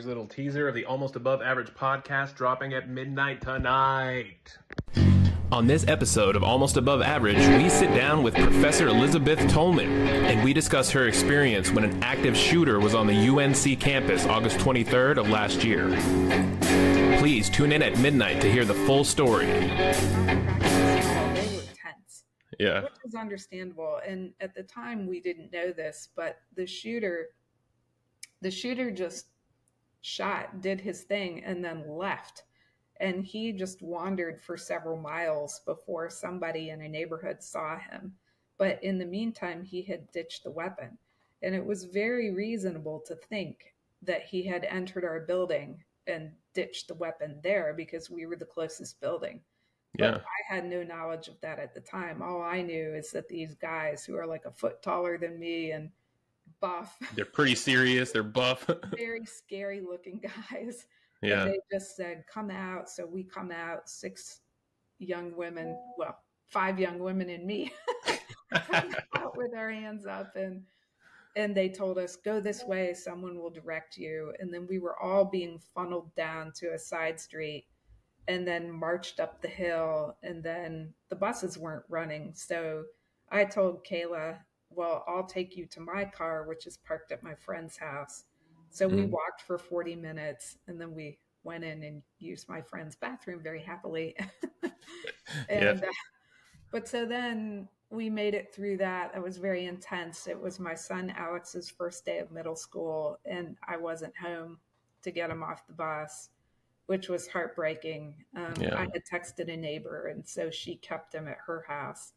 Here's a little teaser of the Almost Above Average podcast dropping at midnight tonight. On this episode of Almost Above Average, we sit down with Professor Elizabeth Tolman, and we discuss her experience when an active shooter was on the UNC campus August 23rd of last year. Please tune in at midnight to hear the full story. They were tense. Yeah. Which is understandable. And at the time, we didn't know this, but the shooter just did his thing, and then left. And he just wandered for several miles before somebody in a neighborhood saw him. But in the meantime, he had ditched the weapon. And it was very reasonable to think that he had entered our building and ditched the weapon there because we were the closest building. Yeah. But I had no knowledge of that at the time. All I knew is that these guys who are like a foot taller than me and buff. They're pretty serious. They're buff. Very scary looking guys. Yeah. And they just said, come out. So we come out, 5 young women and me come out with our hands up, and they told us, go this way, someone will direct you. And then we were all being funneled down to a side street and then marched up the hill, and then the buses weren't running. So I told Kayla, well, I'll take you to my car, which is parked at my friend's house. So we walked for 40 minutes, and then we went in and used my friend's bathroom very happily. But so then we made it through that. It was very intense. It was my son Alex's first day of middle school, and I wasn't home to get him off the bus, which was heartbreaking. I had texted a neighbor, and so she kept him at her house.